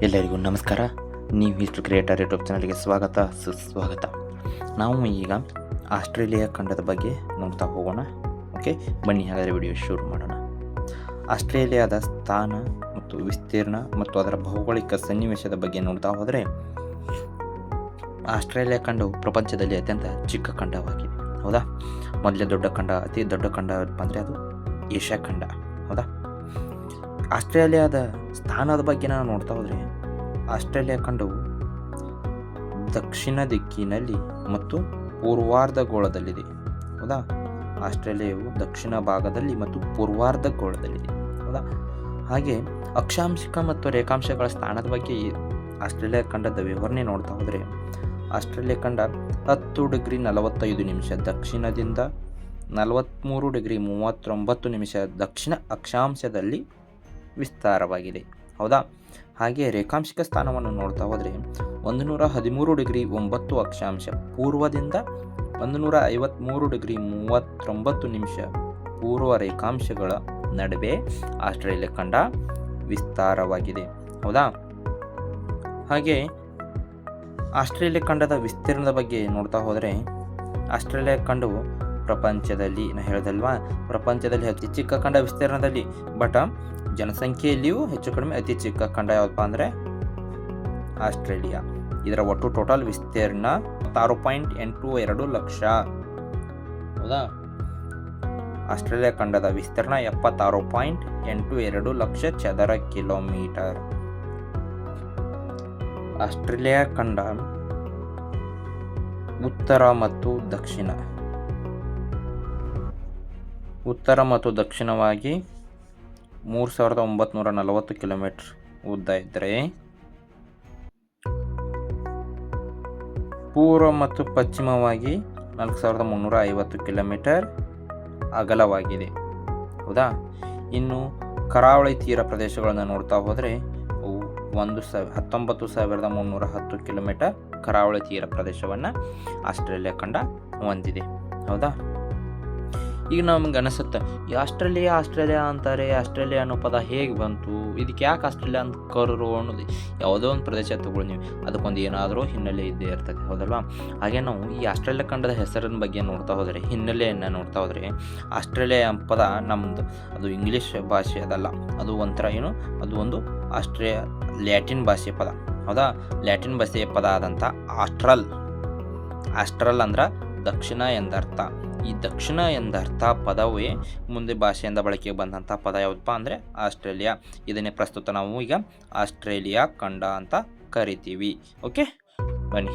ಎಲ್ಲರಿಗೂ ನಮಸ್ಕಾರ. ನೀವು ಹಿಸ್ಟ್ರಿ ಕ್ರಿಯೇಟರ್ ಯೂಟ್ಯೂಬ್ ಚಾನಲ್ಗೆ ಸ್ವಾಗತ ಸುಸ್ವಾಗತ. ನಾವು ಈಗ ಆಸ್ಟ್ರೇಲಿಯಾ ಖಂಡದ ಬಗ್ಗೆ ನೋಡ್ತಾ ಹೋಗೋಣ. ಓಕೆ, ಬನ್ನಿ ಹಾಗಾದರೆ ವಿಡಿಯೋ ಶುರು ಮಾಡೋಣ. ಆಸ್ಟ್ರೇಲಿಯಾದ ಸ್ಥಾನ ಮತ್ತು ವಿಸ್ತೀರ್ಣ ಮತ್ತು ಅದರ ಭೌಗೋಳಿಕ ಸನ್ನಿವೇಶದ ಬಗ್ಗೆ ನೋಡ್ತಾ ಹೋದರೆ, ಆಸ್ಟ್ರೇಲಿಯಾ ಖಂಡವು ಪ್ರಪಂಚದಲ್ಲಿ ಅತ್ಯಂತ ಚಿಕ್ಕ ಖಂಡವಾಗಿದೆ. ಹೌದಾ? ಮೊದಲೇ ದೊಡ್ಡ ಖಂಡ, ಅತಿ ದೊಡ್ಡ ಖಂಡ ಅಂದರೆ ಅದು ಏಷ್ಯಾ ಖಂಡ. ಹೌದಾ? ಆಸ್ಟ್ರೇಲಿಯಾದ ಸ್ಥಾನದ ಬಗ್ಗೆ ನಾವು ನೋಡ್ತಾ ಹೋದರೆ, ಆಸ್ಟ್ರೇಲಿಯಾ ಖಂಡವು ದಕ್ಷಿಣ ದಿಕ್ಕಿನಲ್ಲಿ ಮತ್ತು ಪೂರ್ವಾರ್ಧಗೋಳದಲ್ಲಿದೆ. ಹೌದಾ? ಆಸ್ಟ್ರೇಲಿಯಾವು ದಕ್ಷಿಣ ಭಾಗದಲ್ಲಿ ಮತ್ತು ಪೂರ್ವಾರ್ಧಗೋಳದಲ್ಲಿದೆ. ಹೌದಾ? ಹಾಗೆ ಅಕ್ಷಾಂಶಿಕ ಮತ್ತು ರೇಖಾಂಶಗಳ ಸ್ಥಾನದ ಬಗ್ಗೆ ಆಸ್ಟ್ರೇಲಿಯಾ ಖಂಡದ ವಿವರಣೆ ನೋಡ್ತಾ ಹೋದರೆ, ಆಸ್ಟ್ರೇಲಿಯಾ ಖಂಡ 10 ಡಿಗ್ರಿ 45 ನಿಮಿಷ ದಕ್ಷಿಣದಿಂದ 43 ಡಿಗ್ರಿ 39 ನಿಮಿಷ ದಕ್ಷಿಣ ಅಕ್ಷಾಂಶದಲ್ಲಿ ವಿಸ್ತಾರವಾಗಿದೆ. ಹೌದಾ? ಹಾಗೆ ರೇಖಾಂಶಿಕ ಸ್ಥಾನವನ್ನು ನೋಡ್ತಾ ಹೋದರೆ 113 ಡಿಗ್ರಿ 9 ಅಕ್ಷಾಂಶ ಪೂರ್ವದಿಂದ 153 ಡಿಗ್ರಿ 39 ನಿಮಿಷ ಪೂರ್ವ ರೇಖಾಂಶಗಳ ನಡುವೆ ಆಸ್ಟ್ರೇಲಿಯಾ ಖಂಡ ವಿಸ್ತಾರವಾಗಿದೆ. ಹೌದಾ? ಹಾಗೆ ಆಸ್ಟ್ರೇಲಿಯಾ ಖಂಡದ ವಿಸ್ತೀರ್ಣದ ಬಗ್ಗೆ ನೋಡ್ತಾ ಹೋದರೆ, ಆಸ್ಟ್ರೇಲಿಯಾ ಖಂಡವು ಪ್ರಪಂಚದಲ್ಲಿ ಹೇಳ್ದಲ್ವಾ, ಪ್ರಪಂಚದಲ್ಲಿ ಅತಿ ಚಿಕ್ಕ ಖಂಡ ವಿಸ್ತೀರ್ಣದಲ್ಲಿ, ಬಟ್ ಜನಸಂಖ್ಯೆಯಲ್ಲಿಯೂ ಹೆಚ್ಚು ಕಡಿಮೆ ಅತಿ ಚಿಕ್ಕ ಖಂಡ ಯಾವುದಪ್ಪ ಅಂದರೆ ಆಸ್ಟ್ರೇಲಿಯಾ. ಇದರ ಒಟ್ಟು ಟೋಟಲ್ ವಿಸ್ತೀರ್ಣ 6.82 ಲಕ್ಷ. ಹೌದಾ? ಆಸ್ಟ್ರೇಲಿಯಾ ಖಂಡದ ವಿಸ್ತೀರ್ಣ 76.82 ಲಕ್ಷ ಚದರ ಕಿಲೋಮೀಟರ್. ಆಸ್ಟ್ರೇಲಿಯಾ ಖಂಡ ಉತ್ತರ ಮತ್ತು ದಕ್ಷಿಣವಾಗಿ 3940 ಕಿಲೋಮೀಟರ್ ಉದ್ದ ಇದ್ದರೆ, ಪೂರ್ವ ಮತ್ತು ಪಶ್ಚಿಮವಾಗಿ 4350 ಕಿಲೋಮೀಟರ್ ಅಗಲವಾಗಿದೆ. ಹೌದಾ? ಇನ್ನು ಕರಾವಳಿ ತೀರ ಪ್ರದೇಶಗಳನ್ನು ನೋಡ್ತಾ ಹೋದರೆ, ಅವು 19,310 ಕಿಲೋಮೀಟರ್ ಕರಾವಳಿ ತೀರ ಪ್ರದೇಶವನ್ನು ಆಸ್ಟ್ರೇಲಿಯಾ ಖಂಡ ಹೊಂದಿದೆ. ಹೌದಾ? ಈಗ ನಮ್ಗೆ ಅನಿಸುತ್ತೆ, ಈ ಆಸ್ಟ್ರೇಲಿಯಾ ಅಂತಾರೆ, ಆಸ್ಟ್ರೇಲಿಯಾ ಅನ್ನೋ ಪದ ಹೇಗೆ ಬಂತು, ಇದಕ್ಕೆ ಯಾಕೆ ಆಸ್ಟ್ರೇಲಿಯಾ ಅಂತ ಕರೋರು ಅನ್ನೋದು. ಯಾವುದೋ ಒಂದು ಪ್ರದೇಶ ತಗೊಳ್ಳಿ ನೀವು, ಅದಕ್ಕೊಂದು ಏನಾದರೂ ಹಿನ್ನೆಲೆ ಇದ್ದೇ ಇರ್ತದೆ. ಹೌದಲ್ವಾ? ಹಾಗೆ ನಾವು ಈ ಆಸ್ಟ್ರೇಲಿಯಾ ಖಂಡದ ಹೆಸರಿನ ಬಗ್ಗೆ ನೋಡ್ತಾ ಹೋದರೆ, ಹಿನ್ನೆಲೆಯನ್ನು ನೋಡ್ತಾ ಹೋದರೆ, ಆಸ್ಟ್ರೇಲಿಯಾ ಪದ ನಮ್ಮದು ಅದು ಇಂಗ್ಲೀಷ್ ಭಾಷೆ ಅದಲ್ಲ, ಅದು ಒಂಥರ ಅದು ಒಂದು ಲ್ಯಾಟಿನ್ ಭಾಷೆಯ ಪದ. ಹೌದಾ? ಲ್ಯಾಟಿನ್ ಭಾಷೆಯ ಪದ ಆದಂಥ ಆಸ್ಟ್ರಲ್ ಅಂದ್ರೆ ದಕ್ಷಿಣ ಎಂದರ್ಥ. ಈ ದಕ್ಷಿಣ ಎಂದರ್ಥ ಪದವೇ ಮುಂದೆ ಭಾಷೆಯಿಂದ ಬಳಕೆಗೆ ಬಂದಂಥ ಪದ ಯಾವುದಪ್ಪ ಅಂದರೆ ಆಸ್ಟ್ರೇಲಿಯಾ. ಇದನ್ನೇ ಪ್ರಸ್ತುತ ನಾವು ಈಗ ಆಸ್ಟ್ರೇಲಿಯಾ ಖಂಡ ಅಂತ ಕರಿತೀವಿ. ಓಕೆ, ಬನ್ನಿ.